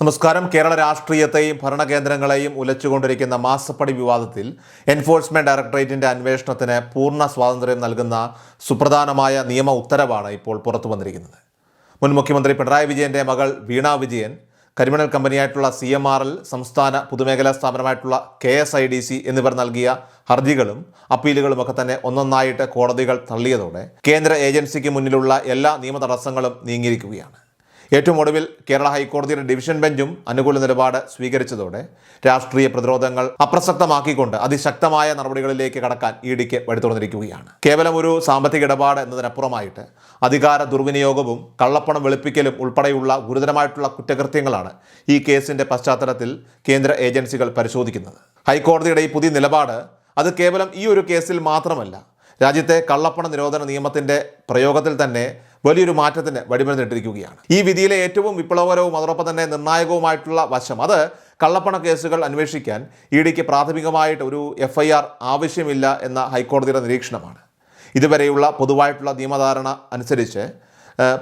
നമസ്കാരം. കേരള രാഷ്ട്രീയത്തെയും ഭരണകേന്ദ്രങ്ങളെയും ഉലച്ചുകൊണ്ടിരിക്കുന്ന മാസപ്പടി വിവാദത്തിൽ എൻഫോഴ്സ്മെന്റ് ഡയറക്ടറേറ്റിന്റെ അന്വേഷണത്തിന് പൂർണ്ണ സ്വാതന്ത്ര്യം നൽകുന്ന സുപ്രധാനമായ നിയമ ഉത്തരവാണ് ഇപ്പോൾ പുറത്തു വന്നിരിക്കുന്നത്. മുൻ മുഖ്യമന്ത്രി പിണറായി വിജയന്റെ മകൾ വീണ വിജയൻ കരിമണൽ കമ്പനിയായിട്ടുള്ള CMRL, സംസ്ഥാന പൊതുമേഖലാ സ്ഥാപനമായിട്ടുള്ള KSIDC എന്നിവർ നൽകിയ ഹർജികളും അപ്പീലുകളുമൊക്കെ തന്നെ ഒന്നൊന്നായിട്ട് കോടതികൾ തള്ളിയതോടെ കേന്ദ്ര ഏജൻസിക്ക് മുന്നിലുള്ള എല്ലാ നിയമ തടസ്സങ്ങളും നീങ്ങിയിരിക്കുകയാണ്. ഏറ്റവും ഒടുവിൽ കേരള ഹൈക്കോടതിയുടെ ഡിവിഷൻ ബെഞ്ചും അനുകൂല നിലപാട് സ്വീകരിച്ചതോടെ രാഷ്ട്രീയ പ്രതിരോധങ്ങൾ അപ്രസക്തമാക്കിക്കൊണ്ട് അതിശക്തമായ നടപടികളിലേക്ക് കടക്കാൻ ഇഡിക്ക് വഴി തുറന്നിരിക്കുകയാണ്. കേവലം ഒരു സാമ്പത്തിക ഇടപാട് എന്നതിനപ്പുറമായിട്ട് അധികാര ദുർവിനിയോഗവും കള്ളപ്പണം വെളുപ്പിക്കലും ഉൾപ്പെടെയുള്ള ഗുരുതരമായിട്ടുള്ള കുറ്റകൃത്യങ്ങളാണ് ഈ കേസിന്റെ പശ്ചാത്തലത്തിൽ കേന്ദ്ര ഏജൻസികൾ പരിശോധിക്കുന്നത്. ഹൈക്കോടതിയുടെ ഈ പുതിയ നിലപാട് അത് കേവലം ഈ ഒരു കേസിൽ മാത്രമല്ല, രാജ്യത്തെ കള്ളപ്പണ നിരോധന നിയമത്തിന്റെ പ്രയോഗത്തിൽ തന്നെ വലിയൊരു മാറ്റത്തിന് വഴിമരുന്നിട്ടിരിക്കുകയാണ്. ഈ വിധിയിലെ ഏറ്റവും വിപ്ലവകരവും അതോടൊപ്പം തന്നെ നിർണായകവുമായിട്ടുള്ള വശം അത് കള്ളപ്പണ കേസുകൾ അന്വേഷിക്കാൻ ഇഡിക്ക് പ്രാഥമികമായിട്ട് ഒരു FIR ആവശ്യമില്ല എന്ന ഹൈക്കോടതിയുടെ നിരീക്ഷണമാണ്. ഇതുവരെയുള്ള പൊതുവായിട്ടുള്ള നിയമധാരണ അനുസരിച്ച്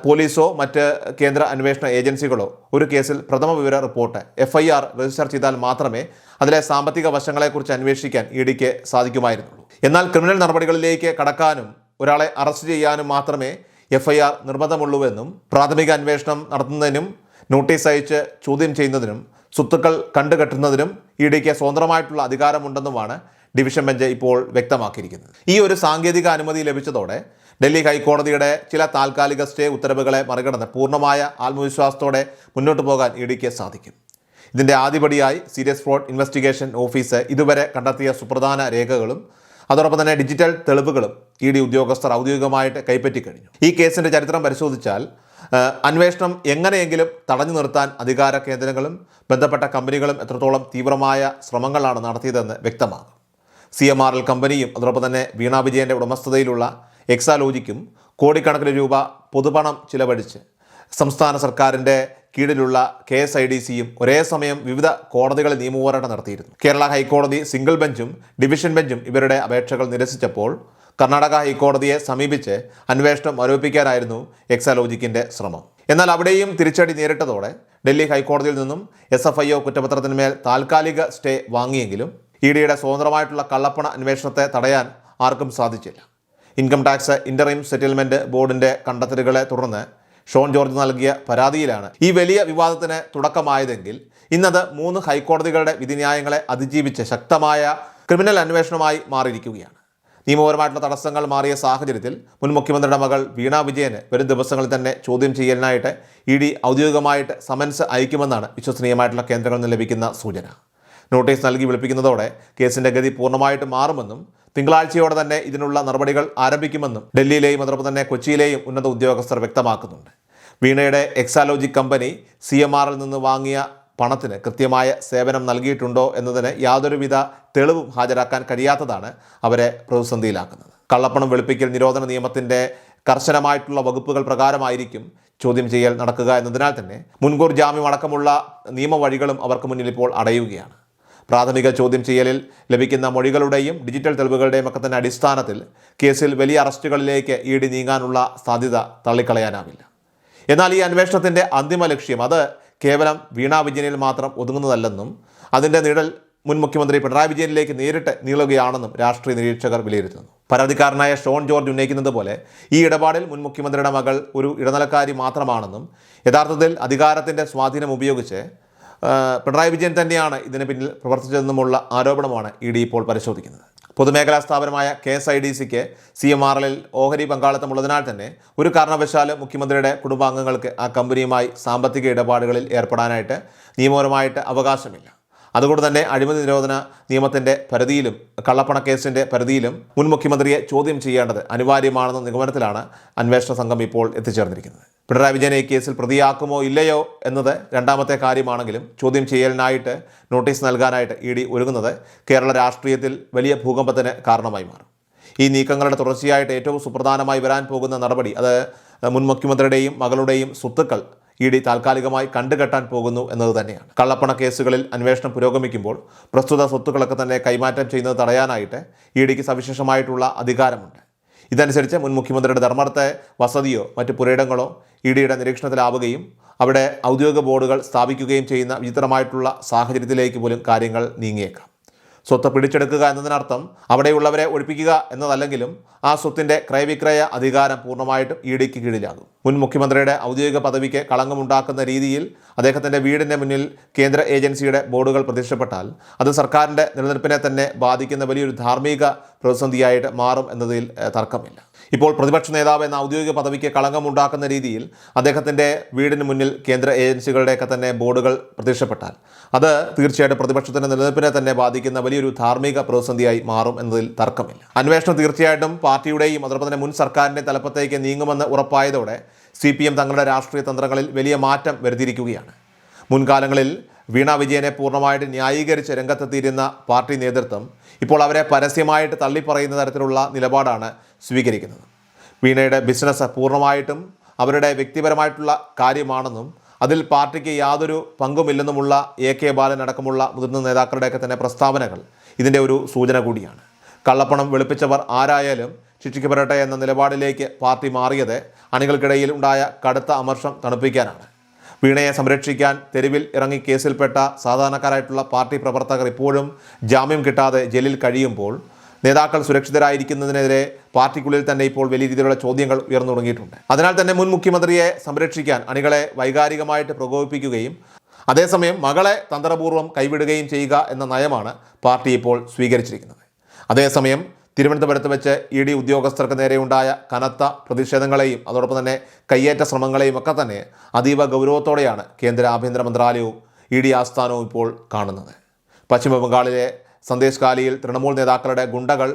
പോലീസോ മറ്റ് കേന്ദ്ര അന്വേഷണ ഏജൻസികളോ ഒരു കേസിൽ പ്രഥമ വിവര റിപ്പോർട്ട് FIR രജിസ്റ്റർ ചെയ്താൽ മാത്രമേ അതിലെ സാമ്പത്തിക വശങ്ങളെക്കുറിച്ച് അന്വേഷിക്കാൻ ഇഡിക്ക് സാധിക്കുമായിരുന്നുള്ളൂ. എന്നാൽ ക്രിമിനൽ നടപടികളിലേക്ക് കടക്കാനും ഒരാളെ അറസ്റ്റ് ചെയ്യാനും മാത്രമേ FIR നിർബന്ധമുള്ളൂവെന്നും പ്രാഥമിക അന്വേഷണം നടത്തുന്നതിനും നോട്ടീസ് അയച്ച് ചോദ്യം ചെയ്യുന്നതിനും സ്വത്തുക്കൾ കണ്ടുകെട്ടുന്നതിനും ഇഡിക്ക് സ്വതന്ത്രമായിട്ടുള്ള അധികാരമുണ്ടെന്നുമാണ് ഡിവിഷൻ ബെഞ്ച് ഇപ്പോൾ വ്യക്തമാക്കിയിരിക്കുന്നത്. ഈ ഒരു സാങ്കേതിക അനുമതി ലഭിച്ചതോടെ ഡൽഹി ഹൈക്കോടതിയുടെ ചില താൽക്കാലിക സ്റ്റേ ഉത്തരവുകളെ മറികടന്ന് പൂർണ്ണമായ ആത്മവിശ്വാസത്തോടെ മുന്നോട്ട് പോകാൻ ഇഡിക്ക് സാധിക്കും. ഇതിൻ്റെ ആദ്യപടിയായി സീരിയസ് ഫ്രോഡ് ഇൻവെസ്റ്റിഗേഷൻ ഓഫീസ് ഇതുവരെ കണ്ടെത്തിയ സുപ്രധാന രേഖകളും അതോടൊപ്പം തന്നെ ഡിജിറ്റൽ തെളിവുകളും ഇഡി ഉദ്യോഗസ്ഥർ ഔദ്യോഗികമായിട്ട് കൈപ്പറ്റിക്കഴിഞ്ഞു. ഈ കേസിൻ്റെ ചരിത്രം പരിശോധിച്ചാൽ അന്വേഷണം എങ്ങനെയെങ്കിലും തടഞ്ഞു നിർത്താൻ അധികാര കേന്ദ്രങ്ങളും ബന്ധപ്പെട്ട കമ്പനികളും എത്രത്തോളം തീവ്രമായ ശ്രമങ്ങളാണ് നടത്തിയതെന്ന് വ്യക്തമാകും. CMRL കമ്പനിയും അതോടൊപ്പം തന്നെ വീണ വിജയൻ്റെ ഉടമസ്ഥതയിലുള്ള എക്സാലോജിക്കും കോടിക്കണക്കിന് രൂപ പൊതുപണം ചിലവഴിച്ച് സംസ്ഥാന സർക്കാരിൻ്റെ കീഴിലുള്ള KSIDCയും ഒരേ സമയം വിവിധ കോടതികളിൽ നിയമപോരാട്ടം നടത്തിയിരുന്നു. കേരള ഹൈക്കോടതി സിംഗിൾ ബെഞ്ചും ഡിവിഷൻ ബെഞ്ചും ഇവരുടെ അപേക്ഷകൾ നിരസിച്ചപ്പോൾ കർണാടക ഹൈക്കോടതിയെ സമീപിച്ച് അന്വേഷണം ആരോപിക്കാനായിരുന്നു എക്സാലോജിക്കിൻ്റെ ശ്രമം. എന്നാൽ അവിടെയും തിരിച്ചടി നേരിട്ടതോടെ ഡൽഹി ഹൈക്കോടതിയിൽ നിന്നും SFIO കുറ്റപത്രത്തിന്മേൽ താൽക്കാലിക സ്റ്റേ വാങ്ങിയെങ്കിലും ഇഡിയുടെ സ്വതന്ത്രമായിട്ടുള്ള കള്ളപ്പണ അന്വേഷണത്തെ തടയാൻ ആർക്കും സാധിച്ചില്ല. ഇൻകം ടാക്സ് ഇൻ്ററിം സെറ്റിൽമെൻറ്റ് ബോർഡിൻ്റെ കണ്ടെത്തലുകളെ തുടർന്ന് ഷോൺ ജോർജ് നൽകിയ പരാതിയിലാണ് ഈ വലിയ വിവാദത്തിന് തുടക്കമായതെങ്കിൽ ഇന്നത് 3 ഹൈക്കോടതികളുടെ വിധിന്യായങ്ങളെ അതിജീവിച്ച് ശക്തമായ ക്രിമിനൽ അന്വേഷണമായി മാറിയിരിക്കുകയാണ്. നിയമപരമായിട്ടുള്ള തടസ്സങ്ങൾ മാറിയ സാഹചര്യത്തിൽ മുൻ മുഖ്യമന്ത്രിയുടെ മകൾ വീണ വിജയന് വരും ദിവസങ്ങളിൽ തന്നെ ചോദ്യം ചെയ്യലിനായിട്ട് ഇഡി ഔദ്യോഗികമായിട്ട് സമൻസ് അയക്കുമെന്നാണ് വിശ്വസനീയമായിട്ടുള്ള കേന്ദ്രങ്ങളിൽ നിന്ന് ലഭിക്കുന്ന സൂചന. നോട്ടീസ് നൽകി വിളിപ്പിക്കുന്നതോടെ കേസിൻ്റെ ഗതി പൂർണ്ണമായിട്ട് മാറുമെന്നും തിങ്കളാഴ്ചയോടെ തന്നെ ഇതിനുള്ള നടപടികൾ ആരംഭിക്കുമെന്നും ഡൽഹിയിലെയും അതോടൊപ്പം തന്നെ കൊച്ചിയിലെയും ഉന്നത ഉദ്യോഗസ്ഥർ വ്യക്തമാക്കുന്നുണ്ട്. വീണയുടെ എക്സാലോജിക് കമ്പനി CMRL നിന്ന് വാങ്ങിയ പണത്തിന് കൃത്യമായ സേവനം നൽകിയിട്ടുണ്ടോ എന്നതിന് യാതൊരുവിധ തെളിവും ഹാജരാക്കാൻ കഴിയാത്തതാണ് അവരെ പ്രതിസന്ധിയിലാക്കുന്നത്. കള്ളപ്പണം വെളുപ്പിക്കൽ നിരോധന നിയമത്തിൻ്റെ കർശനമായിട്ടുള്ള വകുപ്പുകൾ പ്രകാരമായിരിക്കും ചോദ്യം ചെയ്യൽ നടക്കുക എന്നതിനാൽ തന്നെ മുൻകൂർ ജാമ്യം അടക്കമുള്ള നിയമവഴികളും അവർക്ക് മുന്നിൽ ഇപ്പോൾ അടയുകയാണ്. പ്രാഥമിക ചോദ്യം ചെയ്യലിൽ ലഭിക്കുന്ന മൊഴികളുടെയും ഡിജിറ്റൽ തെളിവുകളുടെയും ഒക്കെ തന്നെ അടിസ്ഥാനത്തിൽ കേസിൽ വലിയ അറസ്റ്റുകളിലേക്ക് ഇഡി നീങ്ങാനുള്ള സാധ്യത തള്ളിക്കളയാനാവില്ല. എന്നാൽ ഈ അന്വേഷണത്തിൻ്റെ അന്തിമ ലക്ഷ്യം അത് കേവലം വീണ വിജയനിൽ മാത്രം ഒതുങ്ങുന്നതല്ലെന്നും അതിൻ്റെ നിഴൽ മുൻ മുഖ്യമന്ത്രി പിണറായി വിജയനിലേക്ക് നേരിട്ട് നീളുകയാണെന്നും രാഷ്ട്രീയ നിരീക്ഷകർ വിലയിരുത്തുന്നു. പരാതിക്കാരനായ ഷോൺ ജോർജ് ഉന്നയിക്കുന്നത് പോലെ ഈ ഇടപാടിൽ മുൻ മുഖ്യമന്ത്രിയുടെ മകൾ ഒരു ഇടനിലക്കാരി മാത്രമാണെന്നും യഥാർത്ഥത്തിൽ അധികാരത്തിൻ്റെ സ്വാധീനം ഉപയോഗിച്ച് പിണറായി വിജയൻ തന്നെയാണ് ഇതിന് പിന്നിൽ പ്രവർത്തിച്ചതെന്നുമുള്ള ആരോപണമാണ് ഇഡി ഇപ്പോൾ പരിശോധിക്കുന്നത്. പൊതുമേഖലാ സ്ഥാപനമായ KSIDCക്ക് CMRL ഓഹരി പങ്കാളിത്തമുള്ളതിനാൽ തന്നെ ഒരു കാരണവശാലും മുഖ്യമന്ത്രിയുടെ കുടുംബാംഗങ്ങൾക്ക് ആ കമ്പനിയുമായി സാമ്പത്തിക ഇടപാടുകളിൽ ഏർപ്പെടാനായിട്ട് നിയമപരമായിട്ട് അവകാശമില്ല. അതുകൊണ്ട് തന്നെ അഴിമതി നിരോധന നിയമത്തിൻ്റെ പരിധിയിലും കള്ളപ്പണ കേസിൻ്റെ പരിധിയിലും മുൻ മുഖ്യമന്ത്രിയെ ചോദ്യം ചെയ്യേണ്ടത് അനിവാര്യമാണെന്ന നിഗമനത്തിലാണ് അന്വേഷണ സംഘം ഇപ്പോൾ എത്തിച്ചേർന്നിരിക്കുന്നത്. പിണറായി വിജയനെ ഈ കേസിൽ പ്രതിയാക്കുമോ ഇല്ലയോ എന്നത് രണ്ടാമത്തെ കാര്യമാണെങ്കിലും ചോദ്യം ചെയ്യലിനായിട്ട് നോട്ടീസ് നൽകാനായിട്ട് ഇഡി ഒരുങ്ങുന്നത് കേരള രാഷ്ട്രീയത്തിൽ വലിയ ഭൂകമ്പത്തിന് കാരണമായി മാറും. ഈ നീക്കങ്ങളുടെ തുടർച്ചയായിട്ട് ഏറ്റവും സുപ്രധാനമായി വരാൻ പോകുന്ന നടപടി അത് മുൻ മുഖ്യമന്ത്രിയുടെയും മകളുടെയും സ്വത്തുക്കൾ ഇഡി താൽക്കാലികമായി കണ്ടുകെട്ടാൻ പോകുന്നു എന്നത് തന്നെയാണ്. കള്ളപ്പണ കേസുകളിൽ അന്വേഷണം പുരോഗമിക്കുമ്പോൾ പ്രസ്തുത സ്വത്തുക്കളൊക്കെ തന്നെ കൈമാറ്റം ചെയ്യുന്നത് തടയാനായിട്ട് ഇഡിക്ക് സവിശേഷമായിട്ടുള്ള അധികാരമുണ്ട്. ഇതനുസരിച്ച് മുൻ മുഖ്യമന്ത്രിയുടെ ധർമ്മടത്തെ വസതിയോ മറ്റ് പുരയിടങ്ങളോ ഇഡിയുടെ നിരീക്ഷണത്തിലാവുകയും അവിടെ ഔദ്യോഗിക ബോർഡുകൾ സ്ഥാപിക്കുകയും ചെയ്യുന്ന വിചിത്രമായിട്ടുള്ള സാഹചര്യത്തിലേക്ക് പോലും കാര്യങ്ങൾ നീങ്ങിയേക്കാം. സ്വത്ത് പിടിച്ചെടുക്കുക എന്നതിനർത്ഥം അവിടെയുള്ളവരെ ഒഴിപ്പിക്കുക എന്നതല്ലെങ്കിലും ആ സ്വത്തിൻ്റെ ക്രയവിക്രയ അധികാരം പൂർണ്ണമായിട്ടും EDക്ക് കീഴിലാകും. മുൻ മുഖ്യമന്ത്രിയുടെ ഔദ്യോഗിക പദവിക്ക് കളങ്കമുണ്ടാക്കുന്ന രീതിയിൽ അദ്ദേഹത്തിൻ്റെ വീടിൻ്റെ മുന്നിൽ കേന്ദ്ര ഏജൻസിയുടെ ബോർഡുകൾ പ്രത്യക്ഷപ്പെട്ടാൽ അത് സർക്കാരിൻ്റെ നിലനിൽപ്പിനെ തന്നെ ബാധിക്കുന്ന വലിയൊരു ധാർമ്മിക പ്രതിസന്ധിയായിട്ട് മാറും എന്നതിൽ തർക്കമില്ല. ഇപ്പോൾ പ്രതിപക്ഷ നേതാവ് എന്ന ഔദ്യോഗിക പദവിക്ക് കളങ്കമുണ്ടാക്കുന്ന രീതിയിൽ അദ്ദേഹത്തിൻ്റെ വീടിന് മുന്നിൽ കേന്ദ്ര ഏജൻസികളുടെയൊക്കെ തന്നെ ബോർഡുകൾ പ്രത്യക്ഷപ്പെട്ടാൽ അത് തീർച്ചയായിട്ടും പ്രതിപക്ഷത്തിൻ്റെ നിലനിൽപ്പിനെ തന്നെ ബാധിക്കുന്ന വലിയൊരു ധാർമ്മിക പ്രതിസന്ധിയായി മാറും എന്നതിൽ തർക്കമില്ല. അന്വേഷണം തീർച്ചയായിട്ടും പാർട്ടിയുടെയും അതോടൊപ്പം തന്നെ മുൻ സർക്കാരിൻ്റെ തലപ്പത്തേക്ക് നീങ്ങുമെന്ന് ഉറപ്പായതോടെ CPM തങ്ങളുടെ രാഷ്ട്രീയ തന്ത്രങ്ങളിൽ വലിയ മാറ്റം വരുത്തിയിരിക്കുകയാണ്. മുൻകാലങ്ങളിൽ വീണ വിജയനെ പൂർണ്ണമായിട്ട് ന്യായീകരിച്ച് രംഗത്തെത്തിയിരുന്ന പാർട്ടി നേതൃത്വം ഇപ്പോൾ അവരെ പരസ്യമായിട്ട് തള്ളിപ്പറയുന്ന തരത്തിലുള്ള നിലപാടാണ് സ്വീകരിക്കുന്നത്. വീണയുടെ ബിസിനസ് പൂർണ്ണമായിട്ടും അവരുടെ വ്യക്തിപരമായിട്ടുള്ള കാര്യമാണെന്നും അതിൽ പാർട്ടിക്ക് യാതൊരു പങ്കുമില്ലെന്നുമുള്ള AK ബാലൻ അടക്കമുള്ള മുതിർന്ന നേതാക്കളുടെയൊക്കെ തന്നെ പ്രസ്താവനകൾ ഇതിൻ്റെ ഒരു സൂചന കൂടിയാണ്. കള്ളപ്പണം വെളുപ്പിച്ചവർ ആരായാലും ശിക്ഷിക്കപ്പെടട്ടെ എന്ന നിലപാടിലേക്ക് പാർട്ടി മാറിയത് അണികൾക്കിടയിൽ ഉണ്ടായ കടുത്ത അമർഷം തണുപ്പിക്കാനാണ്. വീണയെ സംരക്ഷിക്കാൻ തെരുവിൽ ഇറങ്ങി കേസിൽപ്പെട്ട സാധാരണക്കാരായിട്ടുള്ള പാർട്ടി പ്രവർത്തകർ ഇപ്പോഴും ജാമ്യം കിട്ടാതെ ജയിലിൽ കഴിയുമ്പോൾ നേതാക്കൾ സുരക്ഷിതരായിരിക്കുന്നതിനെതിരെ പാർട്ടിക്കുള്ളിൽ തന്നെ ഇപ്പോൾ വലിയ രീതിയിലുള്ള ചോദ്യങ്ങൾ ഉയർന്നു തുടങ്ങിയിട്ടുണ്ട്. അതിനാൽ തന്നെ മുൻ മുഖ്യമന്ത്രിയെ സംരക്ഷിക്കാൻ അണികളെ വൈകാരികമായിട്ട് പ്രകോപിപ്പിക്കുകയും അതേസമയം മകളെ തന്ത്രപൂർവ്വം കൈവിടുകയും ചെയ്യുക എന്ന നയമാണ് പാർട്ടി ഇപ്പോൾ സ്വീകരിച്ചിരിക്കുന്നത്. അതേസമയം തിരുവനന്തപുരത്ത് വെച്ച് ED ഉദ്യോഗസ്ഥർക്ക് നേരെയുണ്ടായ കനത്ത പ്രതിഷേധങ്ങളെയും അതോടൊപ്പം തന്നെ കയ്യേറ്റ ശ്രമങ്ങളെയും ഒക്കെ തന്നെ അതീവ ഗൗരവത്തോടെയാണ് കേന്ദ്ര ആഭ്യന്തര മന്ത്രാലയവും ED ആസ്ഥാനവും ഇപ്പോൾ കാണുന്നത്. പശ്ചിമ ബംഗാളിലെ സന്ദേശ് കാലിയിൽ തൃണമൂൽ നേതാക്കളുടെ ഗുണ്ടകൾ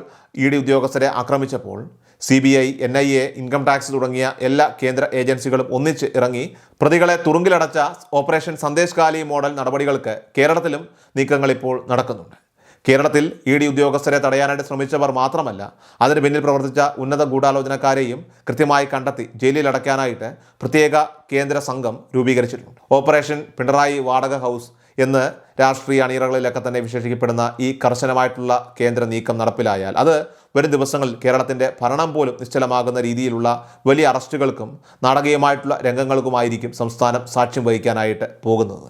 ED ഉദ്യോഗസ്ഥരെ ആക്രമിച്ചപ്പോൾ CBI, NIA, ഇൻകം ടാക്സ് തുടങ്ങിയ എല്ലാ കേന്ദ്ര ഏജൻസികളും ഒന്നിച്ച് ഇറങ്ങി പ്രതികളെ തുറുങ്കിലടച്ച ഓപ്പറേഷൻ സന്ദേശ് കാലി മോഡൽ നടപടികൾക്ക് കേരളത്തിലും നീക്കങ്ങൾ ഇപ്പോൾ നടക്കുന്നുണ്ട്. കേരളത്തിൽ ED ഉദ്യോഗസ്ഥരെ തടയാനായിട്ട് ശ്രമിച്ചവർ മാത്രമല്ല, അതിന് പിന്നിൽ പ്രവർത്തിച്ച ഉന്നത ഗൂഢാലോചനക്കാരെയും കൃത്യമായി കണ്ടെത്തി ജയിലിൽ അടയ്ക്കാനായിട്ട് പ്രത്യേക കേന്ദ്ര സംഘം രൂപീകരിച്ചിട്ടുണ്ട്. ഓപ്പറേഷൻ പിണറായി വാടക ഹൗസ് എന്ന് രാഷ്ട്രീയ അണിയറകളിലൊക്കെ തന്നെ വിശേഷിക്കപ്പെടുന്ന ഈ കർശനമായിട്ടുള്ള കേന്ദ്ര നീക്കം നടപ്പിലായാൽ അത് വരും ദിവസങ്ങളിൽ കേരളത്തിൻ്റെ ഭരണം പോലും നിശ്ചലമാകുന്ന രീതിയിലുള്ള വലിയ അറസ്റ്റുകൾക്കും നാടകീയമായിട്ടുള്ള രംഗങ്ങൾക്കുമായിരിക്കും സംസ്ഥാനം സാക്ഷ്യം വഹിക്കാനായിട്ട് പോകുന്നത്.